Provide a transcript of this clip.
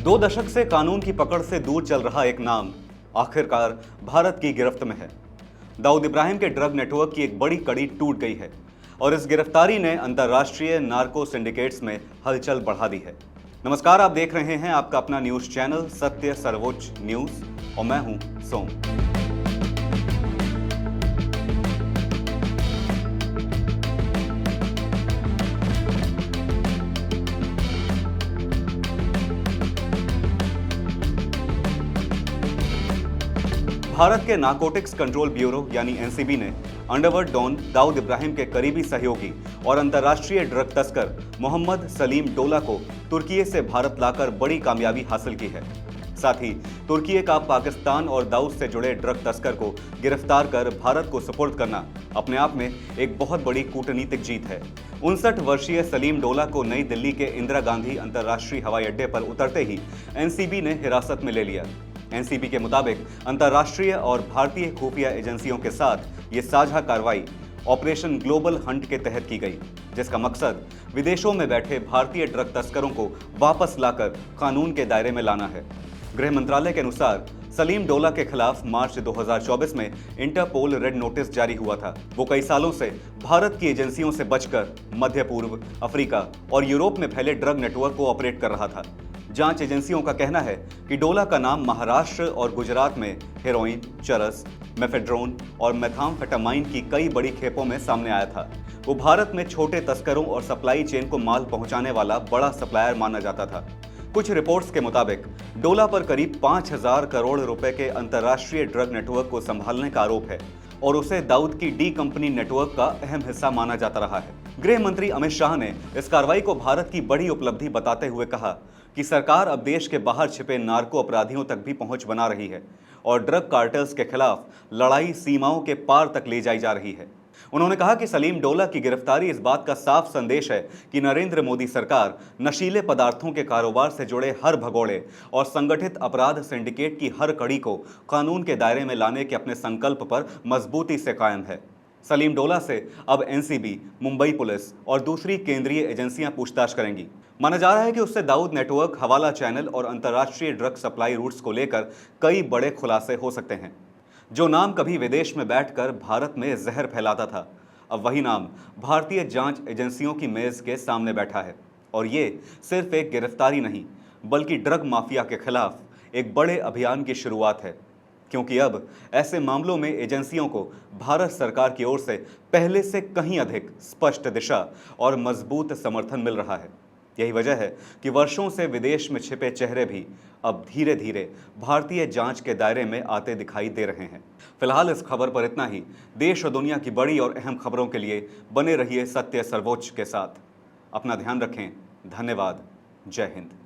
2 दशक से कानून की पकड़ से दूर चल रहा एक नाम आखिरकार भारत की गिरफ्त में है। दाऊद इब्राहिम के ड्रग नेटवर्क की एक बड़ी कड़ी टूट गई है और इस गिरफ्तारी ने अंतर्राष्ट्रीय नार्को सिंडिकेट्स में हलचल बढ़ा दी है। नमस्कार, आप देख रहे हैं आपका अपना न्यूज चैनल सत्य सर्वोच्च न्यूज और मैं हूं सोम। भारत के नारकोटिक्स कंट्रोल ब्यूरो यानी एनसीबी ने अंडरवर्ल्ड डॉन दाऊद इब्राहिम के करीबी सहयोगी और अंतर्राष्ट्रीय ड्रग तस्कर मोहम्मद सलीम डोला को तुर्की से भारत लाकर बड़ी कामयाबी हासिल की है। साथ ही तुर्की का पाकिस्तान और दाऊद से जुड़े ड्रग तस्कर को गिरफ्तार कर भारत को सुपुर्द करना अपने आप में एक बहुत बड़ी कूटनीतिक जीत है। 59 वर्षीय सलीम डोला को नई दिल्ली के इंदिरा गांधी अंतर्राष्ट्रीय हवाई अड्डे पर उतरते ही एनसीबी ने हिरासत में ले लिया। एनसीबी के मुताबिक अंतर्राष्ट्रीय और भारतीय खुफिया एजेंसियों के साथ ये साझा कार्रवाई ऑपरेशन ग्लोबल हंट के तहत की गई, जिसका मकसद विदेशों में बैठे भारतीय ड्रग तस्करों को वापस लाकर कानून के दायरे में लाना है। गृह मंत्रालय के अनुसार सलीम डोला के खिलाफ मार्च 2024 में इंटरपोल रेड नोटिस जारी हुआ था। वो कई सालों से भारत की एजेंसियों से बचकर मध्य पूर्व, अफ्रीका और यूरोप में फैले ड्रग नेटवर्क को ऑपरेट कर रहा था। जांच एजेंसियों का कहना है कि डोला का नाम महाराष्ट्र और गुजरात में हेरोइन, चरस, मेफेड्रोन और मेथाम्फेटामाइन की कई बड़ी खेपों में सामने आया था। वो भारत में छोटे तस्करों और सप्लाई चेन को माल पहुंचाने वाला बड़ा सप्लायर माना जाता था। कुछ रिपोर्ट्स के मुताबिक डोला पर करीब 5,000 करोड़ रुपए के अंतर्राष्ट्रीय ड्रग नेटवर्क को संभालने का आरोप है और उसे दाऊद की डी कंपनी नेटवर्क का अहम हिस्सा माना जाता रहा है। गृह मंत्री अमित शाह ने इस कार्रवाई को भारत की बड़ी उपलब्धि बताते हुए कहा कि सरकार अब देश के बाहर छिपे नार्को अपराधियों तक भी पहुंच बना रही है और ड्रग कार्टेल्स के खिलाफ लड़ाई सीमाओं के पार तक ले जाई जा रही है। उन्होंने कहा कि सलीम डोला की गिरफ्तारी इस बात का साफ संदेश है कि नरेंद्र मोदी सरकार नशीले पदार्थों के कारोबार से जुड़े हर भगोड़े और संगठित अपराध सिंडिकेट की हर कड़ी को कानून के दायरे में लाने के अपने संकल्प पर मजबूती से कायम है। सलीम डोला से अब एनसीबी, मुंबई पुलिस और दूसरी केंद्रीय एजेंसियां पूछताछ करेंगी। माना जा रहा है कि उससे दाऊद नेटवर्क, हवाला चैनल और अंतर्राष्ट्रीय ड्रग सप्लाई रूट्स को लेकर कई बड़े खुलासे हो सकते हैं। जो नाम कभी विदेश में बैठकर भारत में जहर फैलाता था, अब वही नाम भारतीय जांच एजेंसियों की मेज के सामने बैठा है। और ये सिर्फ एक गिरफ्तारी नहीं, बल्कि ड्रग माफिया के खिलाफ एक बड़े अभियान की शुरुआत है, क्योंकि अब ऐसे मामलों में एजेंसियों को भारत सरकार की ओर से पहले से कहीं अधिक स्पष्ट दिशा और मजबूत समर्थन मिल रहा है। यही वजह है कि वर्षों से विदेश में छिपे चेहरे भी अब धीरे धीरे भारतीय जांच के दायरे में आते दिखाई दे रहे हैं। फिलहाल इस खबर पर इतना ही। देश और दुनिया की बड़ी और अहम खबरों के लिए बने रहिए सत्य सर्वोच्च के साथ। अपना ध्यान रखें। धन्यवाद। जय हिंद।